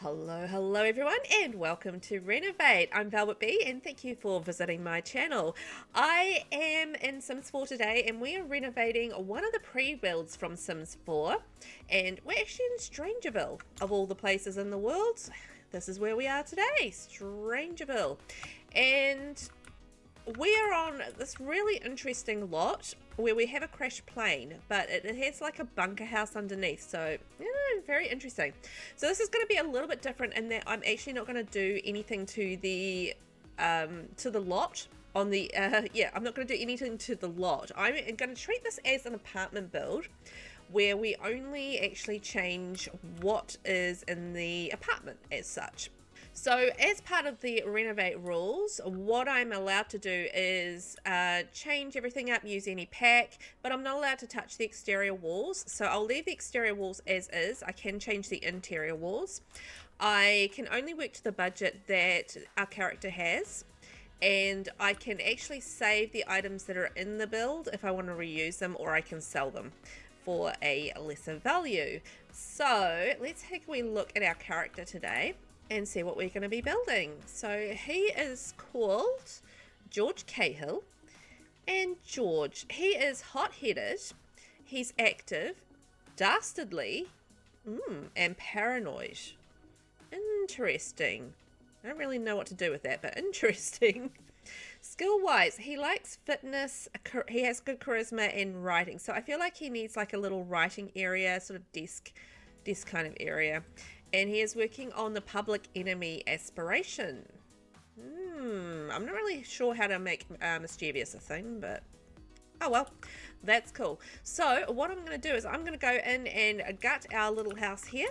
Hello everyone, and welcome to Renovate. I'm VelvettB, and thank you for visiting my channel. I am in Sims 4 today, and we are renovating one of the pre-builds from Sims 4, and we're actually in Strangerville. Of all the places in the world, this is where we are today, Strangerville. And we are on this really interesting lot where we have a crashed plane, but it has like a bunker house underneath, so yeah, very interesting. So this is going to be a little bit different in that I'm actually not going to do anything to the lot on the I'm not going to do anything to the lot. I'm going to treat this as an apartment build where we only actually change what is in the apartment as such. So as part of the Renovate rules, what I'm allowed to do is change everything up, use any pack, but I'm not allowed to touch the exterior walls. So I'll leave the exterior walls as is. I can change the interior walls. I can only work to the budget that our character has, and I can actually save the items that are in the build if I want to reuse them, or I can sell them for a lesser value. So let's take a wee look at our character today and see what we're going to be building. So he is called George Cahill, and George, he is hot-headed, he's active, dastardly, and paranoid. Interesting. I don't really know what to do with that, but interesting. Skill-wise, he likes fitness, he has good charisma and writing, so I feel like he needs like a little writing area, sort of desk kind of area. And he is working on the public enemy aspiration. I'm not really sure how to make mischievous a thing, but oh well, that's cool. So what I'm going to do is I'm going to go in and gut our little house here,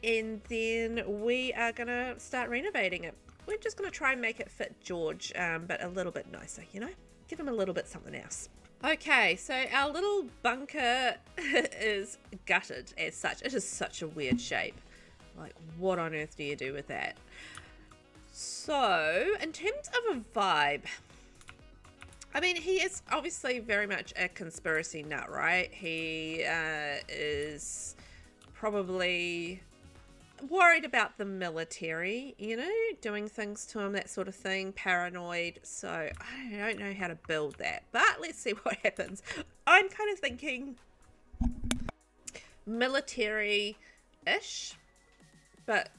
and then we are going to start renovating it. We're just going to try and make it fit George, but a little bit nicer, you know? Give him a little bit something else. Okay, so our little bunker is gutted as such. It is such a weird shape. Like, what on earth do you do with that? So, in terms of a vibe, I mean, he is obviously very much a conspiracy nut, right? He is probably worried about the military, you know, doing things to him, that sort of thing, paranoid. So, I don't know how to build that, but let's see what happens. I'm kind of thinking military-ish, but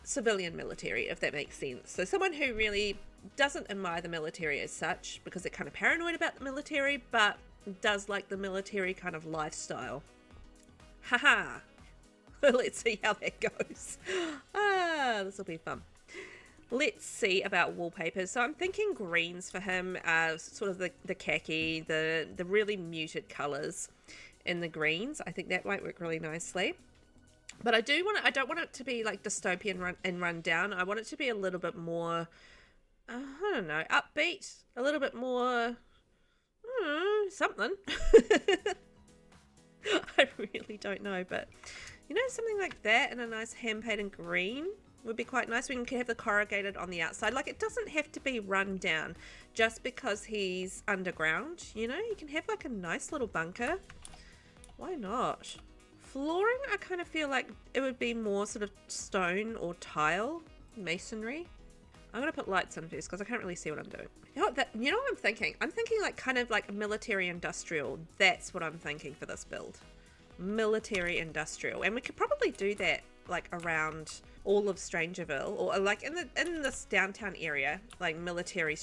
civilian military, if that makes sense. So someone who really doesn't admire the military as such, because they're kind of paranoid about the military, but does like the military kind of lifestyle. Haha. Let's see how that goes. This will be fun. Let's see about wallpapers. So I'm thinking greens for him, sort of the khaki, the really muted colors in the greens. I think that might work really nicely. But I don't want it to be like dystopian and run down. I want it to be a little bit more, I don't know, upbeat, a little bit more, something. I really don't know, but you know, something like that and a nice hand-painted green would be quite nice. We can have the corrugated on the outside. Like, it doesn't have to be run down just because he's underground, you know? You can have like a nice little bunker. Why not? Flooring, I kind of feel like it would be more sort of stone or tile, masonry. I'm going to put lights on first because I can't really see what I'm doing. You know what I'm thinking? I'm thinking like kind of like military industrial. That's what I'm thinking for this build. Military industrial. And we could probably do that like around all of Strangerville, or like in this downtown area, like military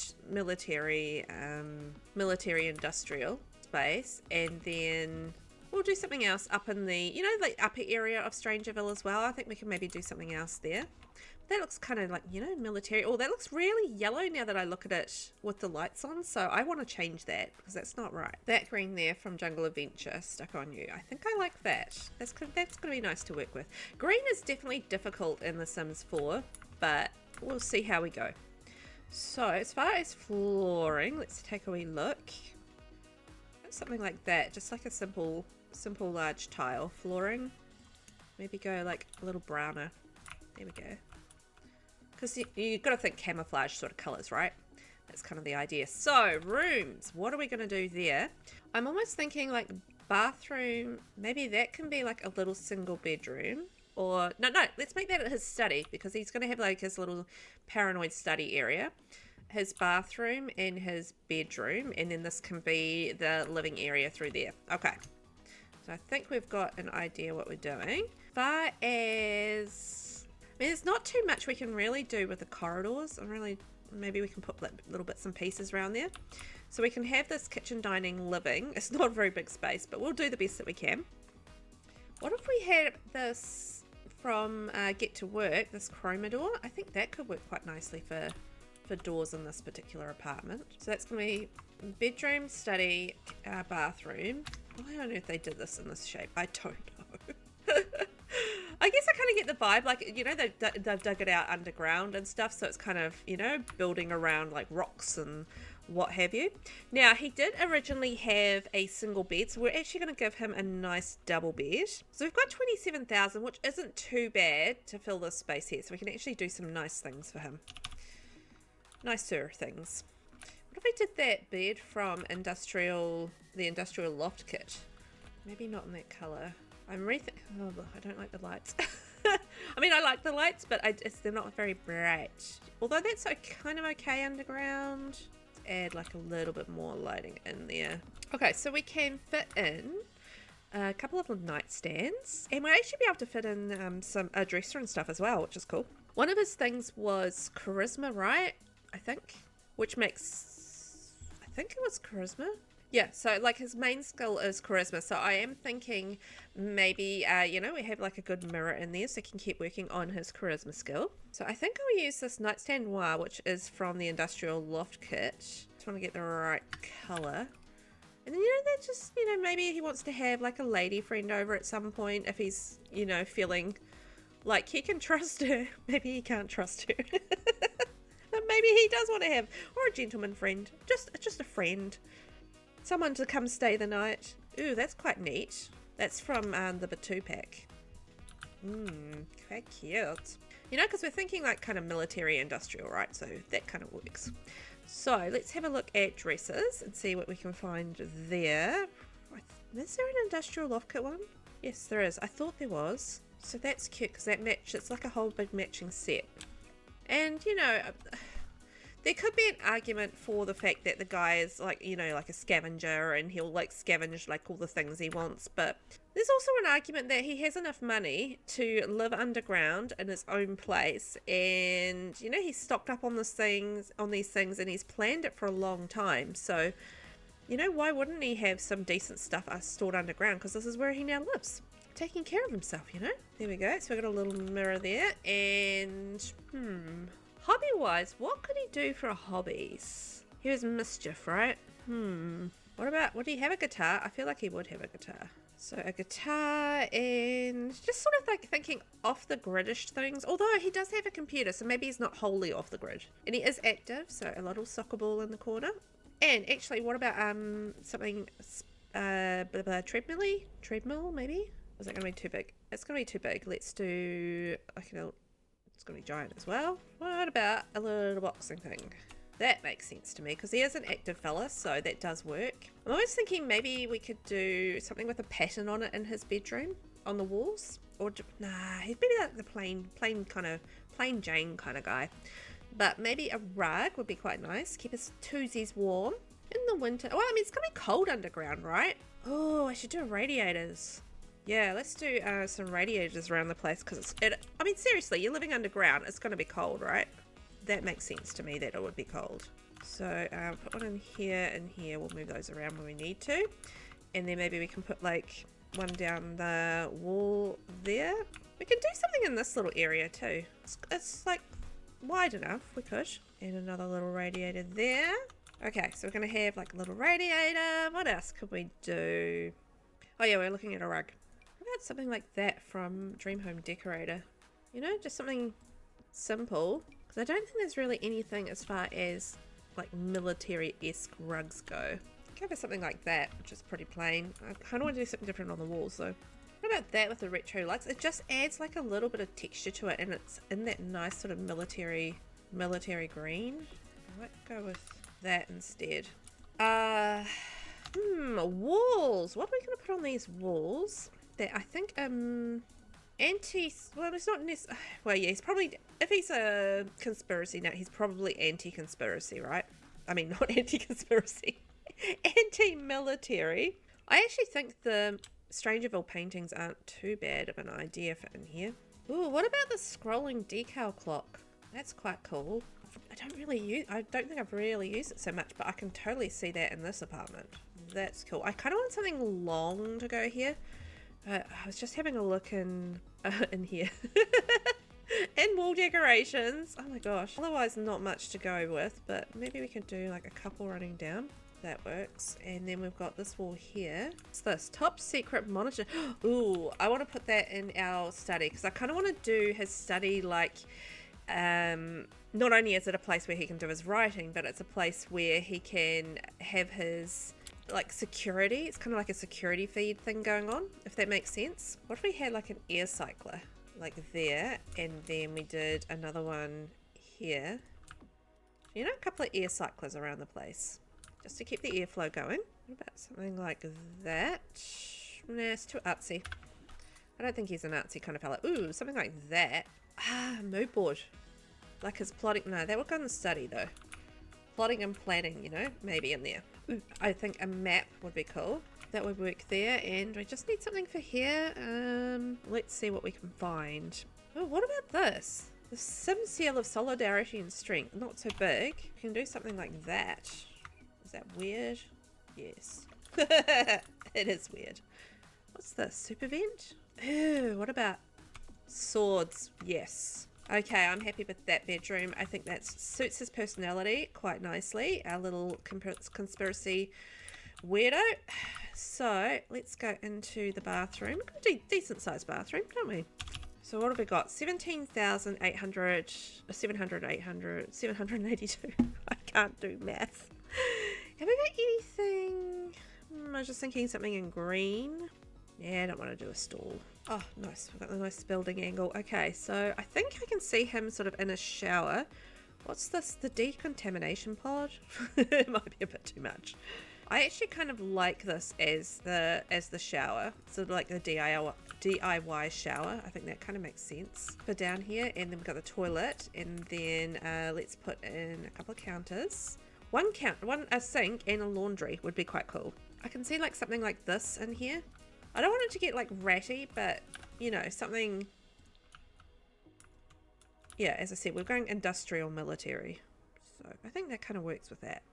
industrial space, and then we'll do something else up in the, you know, the upper area of Strangerville as well. I think we can maybe do something else there. That looks kind of like, you know, military. Oh, that looks really yellow now that I look at it with the lights on. So I want to change that because that's not right. That green there from Jungle Adventure stuck on you. I think I like that. That's going to be nice to work with. Green is definitely difficult in The Sims 4, but we'll see how we go. So as far as flooring, let's take a wee look. Something like that, just like a simple large tile flooring. Maybe go like a little browner. There we go. Because you've got to think camouflage sort of colors, right? That's kind of the idea. So rooms, what are we going to do there? I'm almost thinking like bathroom, maybe that can be like a little single bedroom. Or no, let's make that his study, because he's going to have like his little paranoid study area, his bathroom and his bedroom, and then this can be the living area through there. Okay, so I think we've got an idea what we're doing. Far as, I mean, there's not too much we can really do with the corridors. Maybe we can put like little bits and pieces around there. So we can have this kitchen, dining, living. It's not a very big space, but we'll do the best that we can. What if we had this from Get to Work, this chroma door? I think that could work quite nicely for doors in this particular apartment. So that's going to be bedroom, study, bathroom. Why on earth they did this in this shape? I don't know. I guess I kind of get the vibe, like, you know, they've dug it out underground and stuff, so it's kind of, you know, building around like rocks and what have you. Now, he did originally have a single bed, so we're actually going to give him a nice double bed. So we've got 27,000, which isn't too bad to fill this space here, so we can actually do some nice things for him. Nicer things. What if we did that bed from the industrial loft kit? Maybe not in that colour. I'm oh, I don't like the lights. I mean, I like the lights, but they're not very bright. Although that's kind of okay underground. Add like a little bit more lighting in there. Okay, so we can fit in a couple of nightstands, and we'll actually be able to fit in a dresser and stuff as well, which is cool. One of his things was charisma, right? I think, which makes, I think it was charisma. Yeah, so like his main skill is charisma. So I am thinking maybe, you know, we have like a good mirror in there so he can keep working on his charisma skill. So I think I'll use this nightstand noir, which is from the industrial loft kit. Just want to get the right color. And then, you know, that just, you know, maybe he wants to have like a lady friend over at some point if he's, you know, feeling like he can trust her. Maybe he can't trust her. But maybe he does want to have, or a gentleman friend, just a friend. Someone to come stay the night. Ooh, that's quite neat. That's from the Batu pack. Quite cute. You know, because we're thinking like kind of military industrial, right? So that kind of works. So let's have a look at dresses and see what we can find there. Is there an industrial loft kit one? Yes, there is. I thought there was. So that's cute because that match, it's like a whole big matching set. And, you know, there could be an argument for the fact that the guy is like, you know, like a scavenger and he'll like scavenge like all the things he wants. But there's also an argument that he has enough money to live underground in his own place. And, you know, he's stocked up on these things and he's planned it for a long time. So, you know, why wouldn't he have some decent stuff stored underground? Because this is where he now lives. Taking care of himself, you know. There we go. So we've got a little mirror there. And, hobby-wise, what could he do for hobbies? He was mischief, right? Would he have a guitar? I feel like he would have a guitar. So a guitar and just sort of like thinking off the gridish things. Although he does have a computer, so maybe he's not wholly off the grid. And he is active, so a little soccer ball in the corner. And actually, what about something treadmill maybe? Is that going to be too big? It's going to be too big. Let's do like it's going to be giant as well. What about a little boxing thing? That makes sense to me because he is an active fella, so that does work. I'm always thinking maybe we could do something with a pattern on it in his bedroom, on the walls. Or, nah, he'd be like the plain Jane kind of guy. But maybe a rug would be quite nice. Keep his twosies warm. In the winter, well, I mean, it's going to be cold underground, right? Oh, I should do radiators. Yeah, let's do some radiators around the place because I mean, seriously, you're living underground. It's going to be cold, right? That makes sense to me that it would be cold. So put one in here and here. We'll move those around when we need to. And then maybe we can put like one down the wall there. We can do something in this little area too. It's like wide enough. We could. And another little radiator there. Okay, so we're going to have like a little radiator. What else could we do? Oh yeah, we're looking at a rug. What about something like that from Dream Home Decorator? You know, just something simple. Because I don't think there's really anything as far as like military-esque rugs go. Go for something like that, which is pretty plain. I kind of want to do something different on the walls though. What about that with the retro lights? It just adds like a little bit of texture to it, and it's in that nice sort of military green. I might go with that instead. Walls. What are we going to put on these walls? That I think Well, it's not necessarily, well, yeah, he's probably, if he's a conspiracy nut, he's probably anti-conspiracy, right? I mean, not anti-conspiracy, anti-military. I actually think the Strangerville paintings aren't too bad of an idea for in here. Ooh, what about the scrolling decal clock? That's quite cool. I don't think I've really used it so much, but I can totally see that in this apartment. That's cool. I kind of want something long to go here. I was just having a look in here. And wall decorations. Oh my gosh. Otherwise not much to go with, but maybe we could do like a couple running down. That works. And then we've got this wall here. What's this? Top secret monitor. Ooh, I want to put that in our study because I kind of want to do his study like, not only is it a place where he can do his writing, but it's a place where he can have his like security. It's kind of like a security feed thing going on, if that makes sense. What if we had like an air cycler like there, and then we did another one here, you know, a couple of air cyclers around the place just to keep the airflow going. What about something like that? Nah, it's too artsy. I don't think he's an artsy kind of fella. Ooh, something like that. Ah, mood board, like his plotting. No, that would go in the study though. Plotting and planning, you know, maybe in there. Ooh, I think a map would be cool. That would work there. And we just need something for here. Let's see what we can find. Oh, what about this? The Sim Seal of Solidarity and Strength. Not so big. We can do something like that. Is that weird? Yes. It is weird. What's this? Super vent? Ooh, what about swords? Yes. Okay, I'm happy with that bedroom. I think that suits his personality quite nicely. Our little conspiracy weirdo. So let's go into the bathroom. We've got a decent sized bathroom, don't we? So what have we got? 17,800, 700, 800, 782. I can't do math. Have we got anything? I was just thinking something in green. Yeah, I don't want to do a stall. Oh, nice. We've got the nice building angle. Okay, so I think I can see him sort of in a shower. What's this? The decontamination pod? It might be a bit too much. I actually kind of like this as the shower. Sort of like the DIY shower. I think that kind of makes sense for down here. And then we've got the toilet. And then let's put in a couple of counters. A sink and a laundry would be quite cool. I can see like something like this in here. I don't want it to get like ratty, but you know, something. Yeah, as I said, we're going industrial military. So I think that kind of works with that.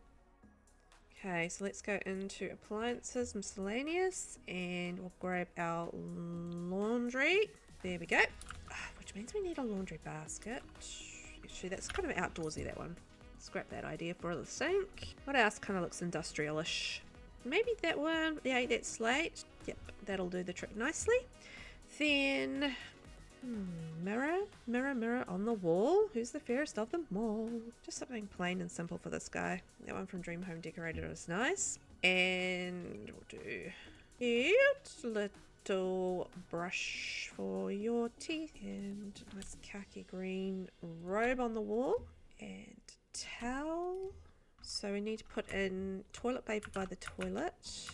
Okay, so let's go into appliances, miscellaneous, and we'll grab our laundry. There we go. Which means we need a laundry basket. Actually, that's kind of outdoorsy, that one. Scrap that idea for the sink. What else kind of looks industrial-ish? Maybe that one. Yeah, that slate. Yep, that'll do the trick nicely. Then, mirror on the wall. Who's the fairest of them all? Just something plain and simple for this guy. That one from Dream Home Decorator is nice. And we'll do cute little brush for your teeth. And nice khaki green robe on the wall. And towel. So we need to put in toilet paper by the toilet.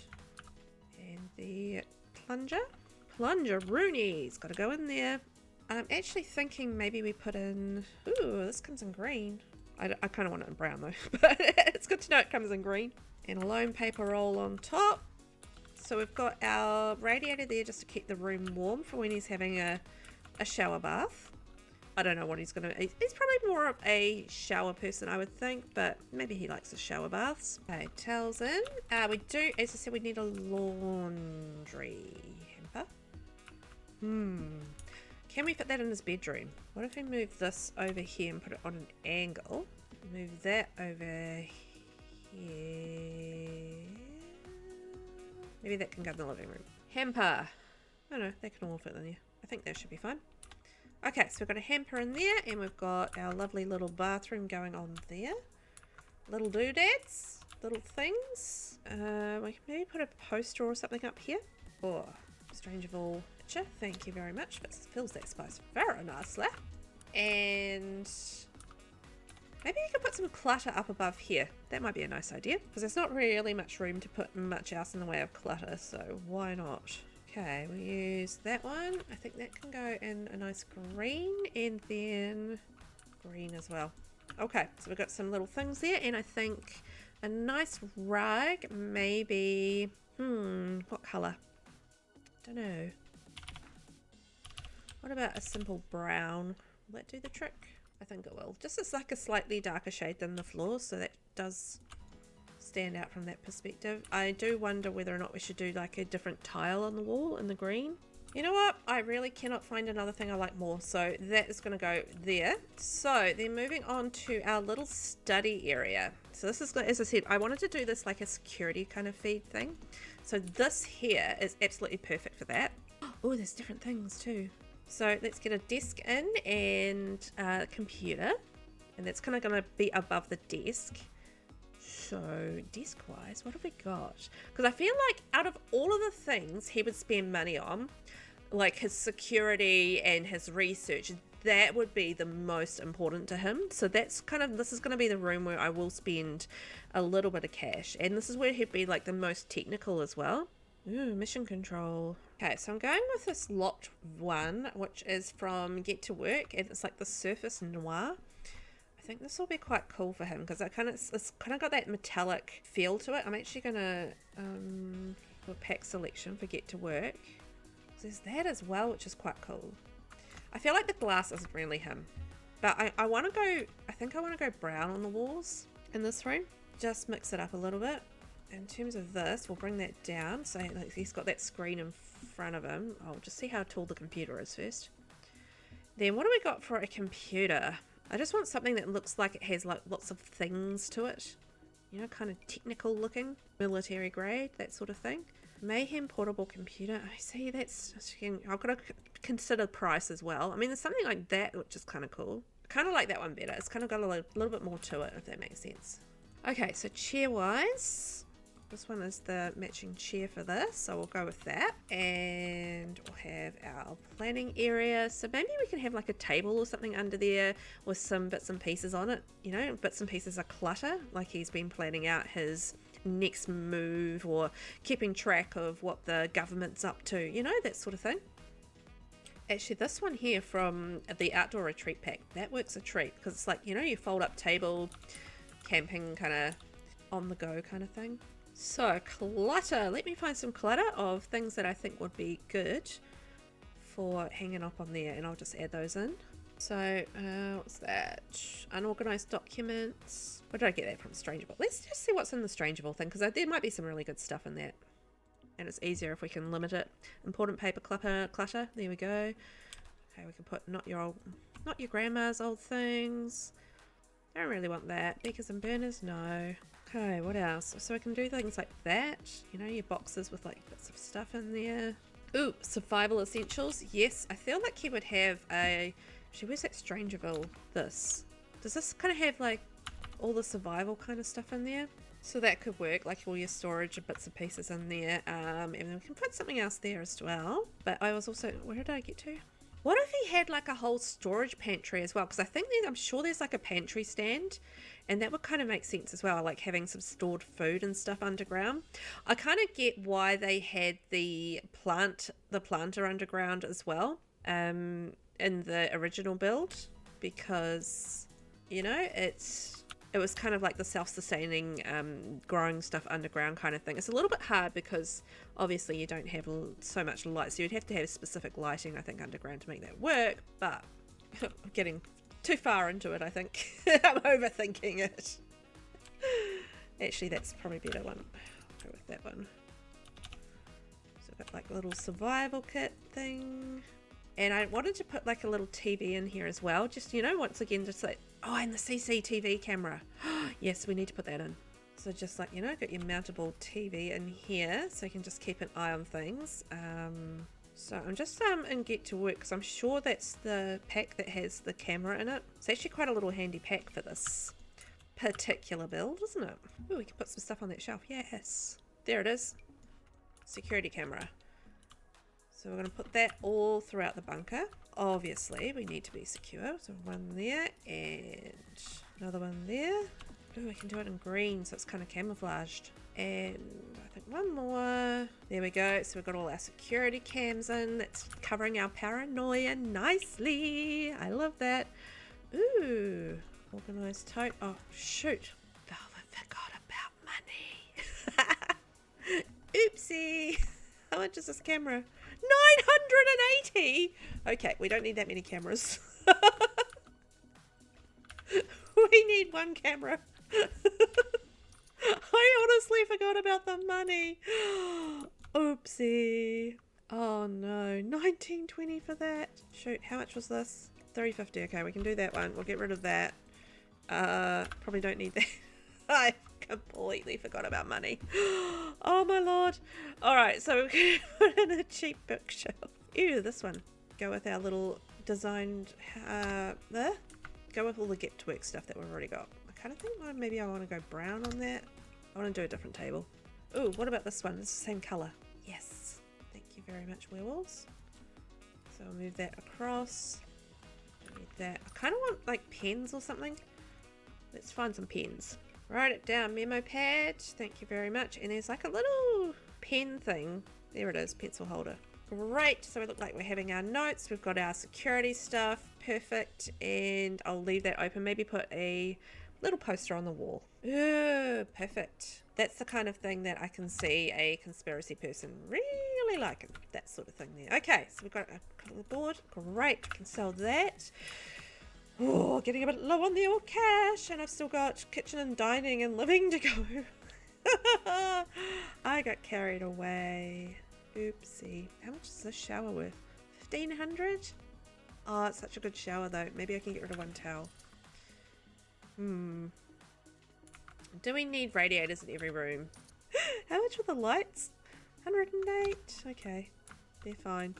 And the plunger Rooney's got to go in there. I'm actually thinking maybe we put in, ooh, this comes in green. I kind of want it in brown though, but it's good to know it comes in green. And a lone paper roll on top. So we've got our radiator there just to keep the room warm for when he's having a shower bath. I don't know what he's gonna. He's probably more of a shower person, I would think, but maybe he likes the shower baths. Okay, towels in. We do, as I said, we need a laundry hamper. Can we fit that in his bedroom? What if we move this over here and put it on an angle? Move that over here. Maybe that can go in the living room. Hamper. Oh no, they can all fit in there. I think that should be fine. Okay, so we've got a hamper in there, and we've got our lovely little bathroom going on there. Little doodads, little things. We can maybe put a poster or something up here. Oh, Strangerville picture. Thank you very much. It fills that space very nicely. And maybe you could put some clutter up above here. That might be a nice idea, because there's not really much room to put much else in the way of clutter, so why not? Okay, we use that one. I think that can go in a nice green and then green as well. Okay, so we've got some little things there, and I think a nice rug, maybe, what colour? Don't know. What about a simple brown? Will that do the trick? I think it will. Just as like a slightly darker shade than the floor, so that does stand out from that perspective. I do wonder whether or not we should do like a different tile on the wall in the green. You know what? I really cannot find another thing I like more, so that is going to go there. So then moving on to our little study area. So this is, as I said, I wanted to do this like a security kind of feed thing. So this here is absolutely perfect for that. Oh, there's different things too. So let's get a desk in and a computer, and that's kind of going to be above the desk. So desk wise, what have we got? Because I feel like out of all of the things he would spend money on, like his security and his research, that would be the most important to him. So that's kind of, this is going to be the room where I will spend a little bit of cash, and this is where he'd be like the most technical as well. Ooh, mission control. Okay, so I'm going with this locked one, which is from Get to Work, and it's like the Surface Noir. I think this will be quite cool for him because it's kind of got that metallic feel to it. I'm actually gonna do a pack selection for Get to Work. So there's that as well, which is quite cool. I feel like the glass isn't really him, but I want to go. I think I want to go brown on the walls in this room. Just mix it up a little bit. In terms of this, we'll bring that down so he's got that screen in front of him. I'll just see how tall the computer is first. Then what do we got for a computer? I just want something that looks like it has like lots of things to it. You know, kind of technical looking, military grade, that sort of thing. Mayhem portable computer. I see that's, I've got to consider price as well. I mean, there's something like that which is kind of cool. I kind of like that one better. It's kind of got a little bit more to it, if that makes sense. Okay, so chair wise, this one is the matching chair for this, so we'll go with that. And we'll have our planning area. So maybe we can have like a table or something under there with some bits and pieces on it. You know, bits and pieces of clutter, like he's been planning out his next move or keeping track of what the government's up to. You know, that sort of thing. Actually, this one here from the Outdoor Retreat Pack, that works a treat because it's like, you know, you fold up table, camping kind of on the go kind of thing. So clutter, let me find some clutter of things that I think would be good for hanging up on there, and I'll just add those in. So what's that? Unorganized documents. Where did I get that from? Strangeable. Let's just see what's in the Strangeable thing, because there might be some really good stuff in that, and it's easier if we can limit it. Important paper clutter. There we go. Okay, we can put not your grandma's old things. I don't really want that. Beakers and burners, no. Okay, what else? So I can do things like that. You know, your boxes with like bits of stuff in there. Ooh, survival essentials. Yes, I feel like he would have a... Actually, where's that Strangerville? This. Does this kind of have like all the survival kind of stuff in there? So that could work, like all your storage and bits and pieces in there. And then we can put something else there as well. But I was also... Where did I get to? What if he had like a whole storage pantry as well? Because I think I'm sure there's like a pantry stand, and that would kind of make sense as well, like having some stored food and stuff underground. I kind of get why they had the planter underground as well in the original build, because, you know, it was kind of like the self-sustaining growing stuff underground kind of thing. It's a little bit hard because obviously you don't have so much light, so you'd have to have specific lighting, I think, underground to make that work. But I'm getting too far into it, I think. I'm overthinking it. Actually, that's probably a better one. I'll go with that one. So I've got like a little survival kit thing. And I wanted to put like a little TV in here as well. Just, you know, once again, just like, oh, and the CCTV camera. Yes, we need to put that in. So just like, you know, got your mountable TV in here so you can just keep an eye on things. So I'm just in Get to Work because I'm sure that's the pack that has the camera in it. It's actually quite a little handy pack for this particular build, isn't it? Oh, we can put some stuff on that shelf. Yes. There it is. Security camera. So we're going to put that all throughout the bunker. Obviously, we need to be secure. So one there and another one there. Oh, we can do it in green, so it's kind of camouflaged. And I think one more. There we go. So we've got all our security cams in. That's covering our paranoia nicely. I love that. Ooh, organized tote. Oh, shoot. Velvet forgot about money. Oopsie. How much is this camera? 980. Okay, we don't need that many cameras. We need one camera. I honestly forgot about the money. Oopsie. Oh no, 1920 for that. Shoot, how much was this? 350. Okay, we can do that one. We'll get rid of that. Probably don't need that. I completely forgot about money. Oh my lord. Alright, so we're going to put in a cheap bookshelf. Ew, this one. Go with our little designed, there. Go with all the get to work stuff that we've already got. I kind of think maybe I want to go brown on that. I want to do a different table. Ooh, what about this one? It's the same colour. Yes. Thank you very much, werewolves. So I'll move that across. Don't need that. I kind of want like pens or something. Let's find some pens. Write it down. Memo pad. Thank you very much. And there's like a little pen thing. There it is. Pencil holder. Great. So we look like we're having our notes. We've got our security stuff. Perfect. And I'll leave that open. Maybe put a little poster on the wall. Ooh, perfect. That's the kind of thing that I can see a conspiracy person really liking. That sort of thing there. Okay. So we've got a board. Great. I can sell that. Oh, getting a bit low on the old cash, and I've still got kitchen and dining and living to go. I got carried away. Oopsie. How much is this shower worth? 1,500? Oh, it's such a good shower though. Maybe I can get rid of one towel. Do we need radiators in every room? How much were the lights? 108. Okay, they're fine.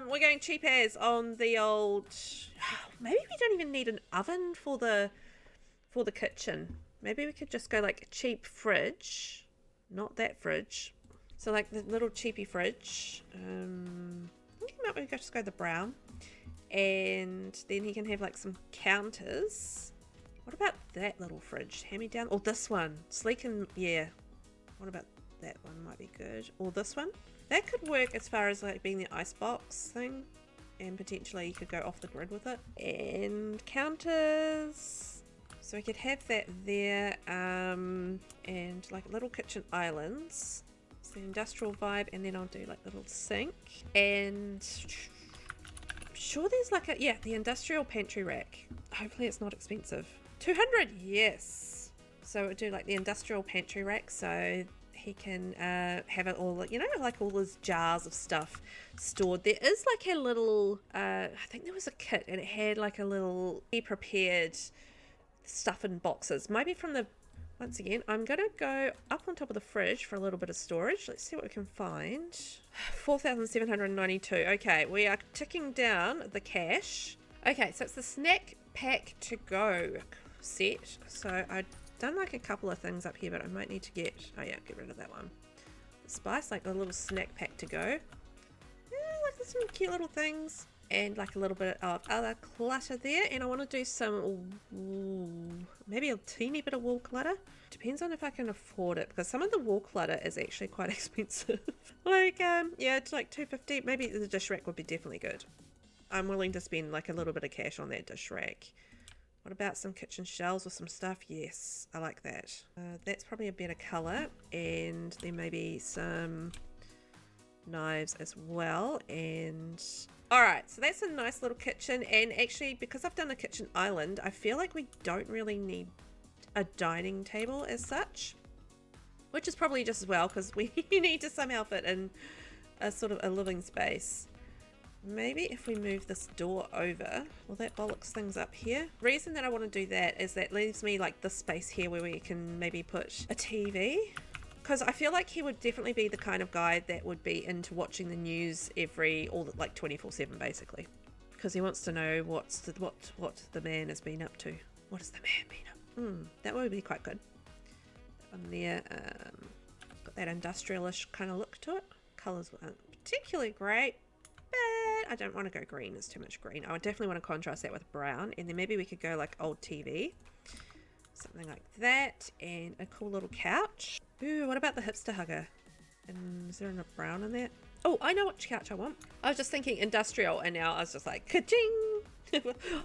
We're going cheap as on the old. Maybe we don't even need an oven for the kitchen. Maybe we could just go like a cheap fridge, not that fridge. So like the little cheapy fridge. I think maybe we could just go the brown, and then he can have like some counters. What about that little fridge? Hand me down. Or this one, sleek and yeah. What about that one? Might be good. Or this one. That could work as far as like being the icebox thing, and potentially you could go off the grid with it. And counters, so we could have that there, and like little kitchen islands. It's the industrial vibe, and then I'll do like little sink, and I'm sure there's like the industrial pantry rack. Hopefully it's not expensive. 200, yes. So we'll do like the industrial pantry rack, so he can have it all, you know, like all those jars of stuff stored. There is like a little, I think there was a kit, and it had like a little pre-prepared stuff in boxes. Maybe from the, once again, I'm going to go up on top of the fridge for a little bit of storage. Let's see what we can find. 4,792. Okay, we are ticking down the cash. Okay, so it's the snack pack to go set. So I done like a couple of things up here, but I might need to get rid of that one. The spice, like a little snack pack to go. Yeah, like there's some cute little things, and like a little bit of other clutter there. And I want to do some maybe a teeny bit of wall clutter. Depends on if I can afford it, because some of the wall clutter is actually quite expensive. Like yeah, it's like 250. Maybe the dish rack would be definitely good. I'm willing to spend like a little bit of cash on that dish rack. What about some kitchen shelves or some stuff? Yes, I like that. That's probably a better colour. And then maybe some knives as well. And alright, so that's a nice little kitchen. And actually, because I've done a kitchen island, I feel like we don't really need a dining table as such. Which is probably just as well, because we need to somehow fit in a sort of a living space. Maybe if we move this door over, well, that bollocks things up here. Reason that I want to do that is that leaves me like this space here where we can maybe put a TV, because I feel like he would definitely be the kind of guy that would be into watching the news like 24/7 basically, because he wants to know what the man has been up to. What has the man been up? That would be quite good. That one there, got that industrialish kind of look to it. Colors weren't particularly great. But I don't want to go green. It's too much green. I would definitely want to contrast that with brown. And then maybe we could go like old TV. Something like that, and a cool little couch. Ooh, what about the hipster hugger? And is there a brown in that? Oh, I know which couch I want. I was just thinking industrial, and now I was just like, ka-ching!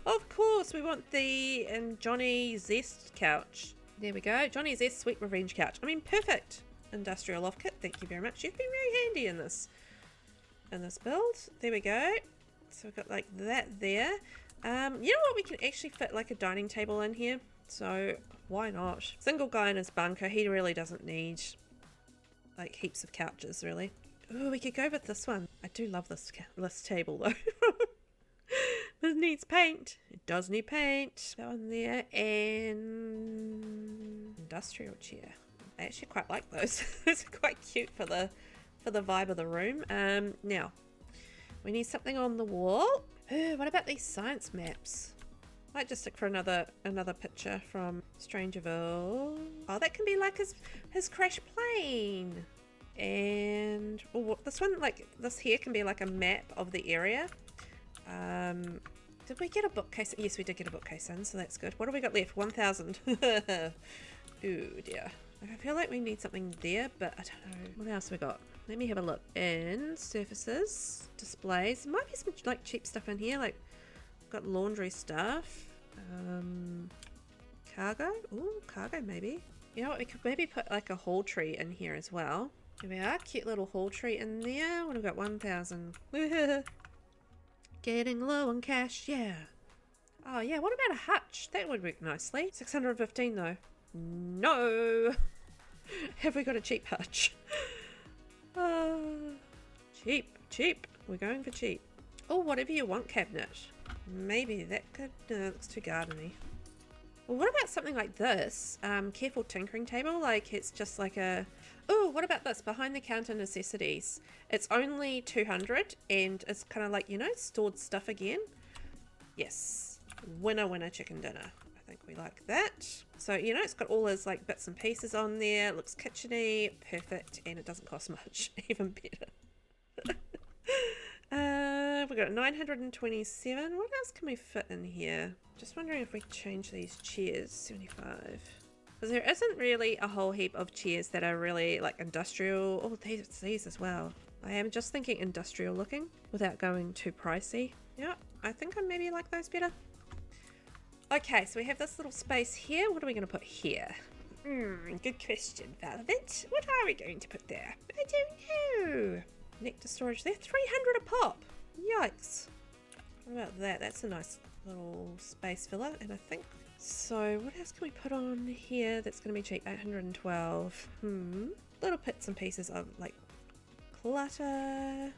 Of course, we want the Johnny Zest couch. There we go. Johnny Zest Sweet Revenge couch. I mean, perfect. Industrial loft kit. Thank you very much. You've been very handy in this build. There we go. So we've got like that there. You know what? We can actually fit like a dining table in here. So why not? Single guy in his bunker. He really doesn't need like heaps of couches, really. Oh, we could go with this one. I do love this table though. It needs paint. It does need paint. That one there, and industrial chair. I actually quite like those. Those are quite cute for the vibe of the room. Now we need something on the wall. What about these science maps? Might just look for another picture from Strangerville. Oh, that can be like his crash plane. And this one, like this here, can be like a map of the area. Did we get a bookcase? Yes, we did get a bookcase in, so that's good. What have we got left? 1,000. Ooh, dear. I feel like we need something there, but I don't know. What else we got? Let me have a look. In surfaces, displays. There might be some like cheap stuff in here. Like, we've got laundry stuff. Cargo. Ooh, cargo maybe. You know what? We could maybe put like a hall tree in here as well. Here we are. Cute little hall tree in there. What have we got? 1,000. Getting low on cash, yeah. Oh yeah, what about a hutch? That would work nicely. 615 though. No! Have we got a cheap hutch? Cheap. We're going for cheap. Oh, whatever you want cabinet. Maybe that could... No, it looks too gardeny. Well, what about something like this? Careful tinkering table, like it's just like a... Oh, what about this? Behind the counter necessities. It's only 200 and it's kind of like, you know, stored stuff again. Yes. Winner chicken dinner. I think we like that. So, you know, it's got all those like bits and pieces on there. It looks kitcheny. Perfect. And it doesn't cost much. Even better. We've got 927. What else can we fit in here? Just wondering if we change these chairs. 75. Because there isn't really a whole heap of chairs that are really like industrial. Oh, these as well. I am just thinking industrial looking without going too pricey. Yeah, I think I maybe like those better. Okay, so we have this little space here. What are we going to put here? Good question, Velvet. What are we going to put there? I don't know. Nectar storage. They're 300 a pop. Yikes. What about that? That's a nice little space filler. And I think... So what else can we put on here that's going to be cheap? 812. Little bits and pieces of like clutter.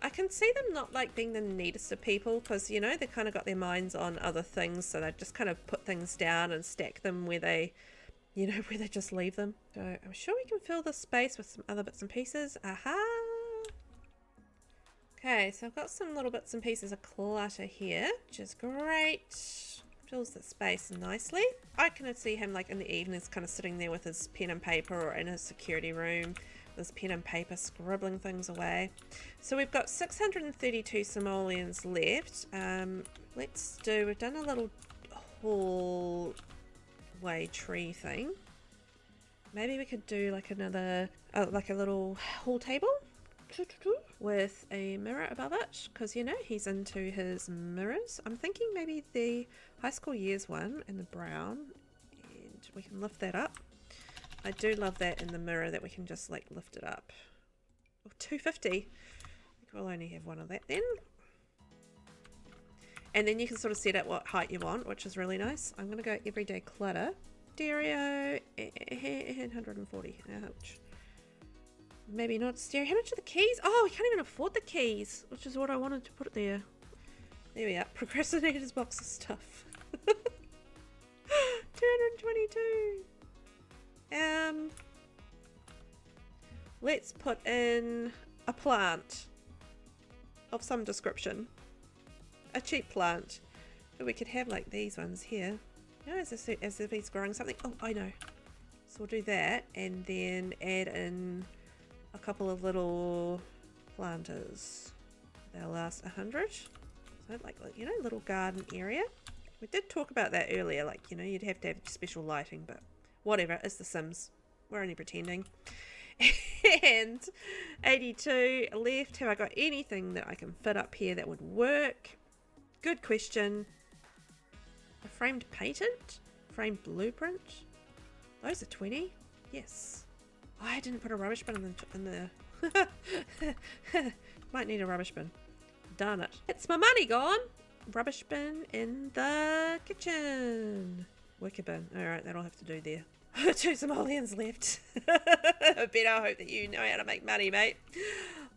I can see them not like being the neatest of people because, you know, they kind of got their minds on other things, so they just kind of put things down and stack them where they, you know, where they just leave them. So I'm sure we can fill this space with some other bits and pieces. Aha! Okay, so I've got some little bits and pieces of clutter here, which is great. Fills the space nicely. I can see him like in the evenings kind of sitting there with his pen and paper, or in his security room with his pen and paper scribbling things away. So we've got 632 simoleons left. We've done a little hallway tree thing. Maybe we could do like another, like a little hall table with a mirror above it, because you know he's into his mirrors. I'm thinking maybe the high school years one in the brown, and we can lift that up. I do love that in the mirror that we can just like lift it up. Oh, 250. I think we'll only have one of that then. And then you can sort of set it what height you want, which is really nice. I'm going to go everyday clutter. Stereo, 140. Ouch. Maybe not stereo. How much are the keys? Oh, we can't even afford the keys, which is what I wanted to put there. There we are. Procrastinator's box of stuff. 222. Let's put in a plant of some description. A cheap plant. But we could have like these ones here. No, as if he's growing something. Oh, I know. So we'll do that and then add in a couple of little planters. They'll last 100. So like, you know, little garden area. We did talk about that earlier, like, you know, you'd have to have special lighting, but whatever, it's The Sims. We're only pretending. And 82 left. Have I got anything that I can fit up here that would work? Good question. A framed patent? Framed blueprint? Those are 20. Yes. Oh, I didn't put a rubbish bin in the might need a rubbish bin. Darn it. It's my money gone. Rubbish bin in the kitchen. Wicker bin. Alright, that'll have to do there. 2 simoleons left. I better hope that you know how to make money, mate.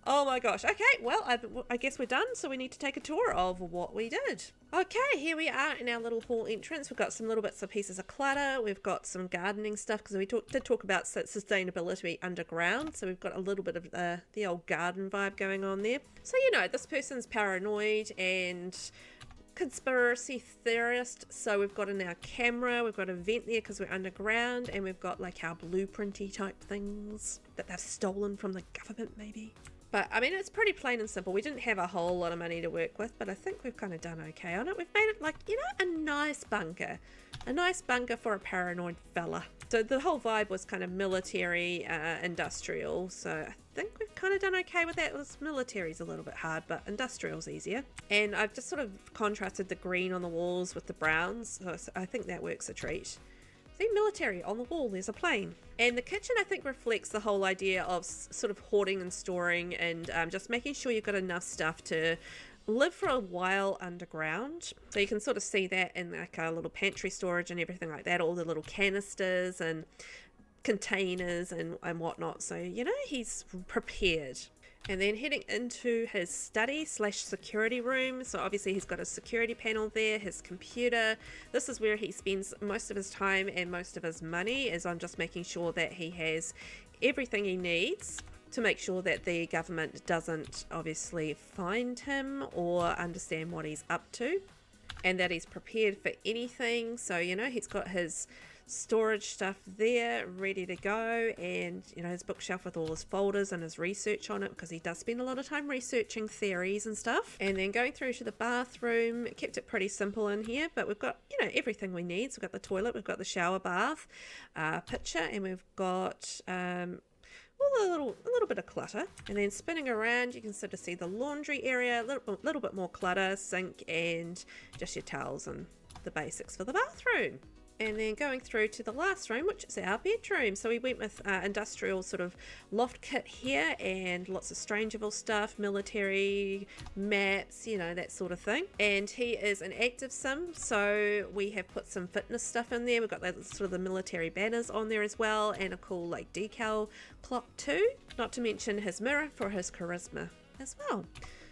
Oh my gosh. Okay, well, I guess we're done, so we need to take a tour of what we did. Okay, here we are in our little hall entrance. We've got some little bits of pieces of clutter. We've got some gardening stuff, because we did talk about sustainability underground, so we've got a little bit of the old garden vibe going on there. So, you know, this person's paranoid and conspiracy theorist, so we've got in our camera, we've got a vent there because we're underground, and we've got like our blueprinty type things that they've stolen from the government maybe. But I mean, it's pretty plain and simple. We didn't have a whole lot of money to work with, but I think we've kind of done okay on it. We've made it like, you know, a nice bunker for a paranoid fella. So the whole vibe was kind of military, industrial, so I think we've kind of done okay with that. Military's a little bit hard, but industrial's easier. And I've just sort of contrasted the green on the walls with the browns, so I think that works a treat. See, military on the wall, there's a plane. And the kitchen, I think, reflects the whole idea of sort of hoarding and storing, and just making sure you've got enough stuff to live for a while underground. So you can sort of see that in like a little pantry storage and everything like that, all the little canisters and containers and whatnot. So, you know, he's prepared. And then heading into his study / security room. So obviously he's got a security panel there, his computer. This is where he spends most of his time and most of his money, as I'm just making sure that he has everything he needs to make sure that the government doesn't obviously find him or understand what he's up to, and that he's prepared for anything. So, you know, he's got his storage stuff there ready to go, and, you know, his bookshelf with all his folders and his research on it, because he does spend a lot of time researching theories and stuff. And then going through to the bathroom, kept it pretty simple in here, but we've got, you know, everything we need. So we've got the toilet, we've got the shower bath, pitcher, and we've got well, a little bit of clutter. And then spinning around, you can sort of see the laundry area, a little bit more clutter, sink, and just your towels and the basics for the bathroom. And then going through to the last room, which is our bedroom. So we went with industrial sort of loft kit here, and lots of Strangerville stuff, military maps, you know, that sort of thing. And he is an active sim, so we have put some fitness stuff in there. We've got the sort of the military banners on there as well, and a cool like decal clock too. Not to mention his mirror for his charisma as well.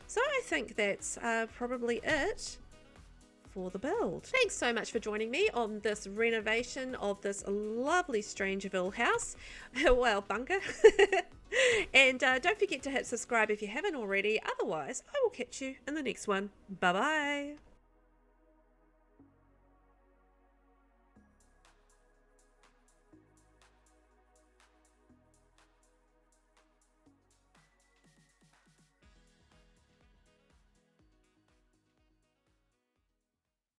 So I think that's probably it for the build. Thanks so much for joining me on this renovation of this lovely Strangerville house, well, bunker. And don't forget to hit subscribe if you haven't already. Otherwise, I will catch you in the next one. Bye bye.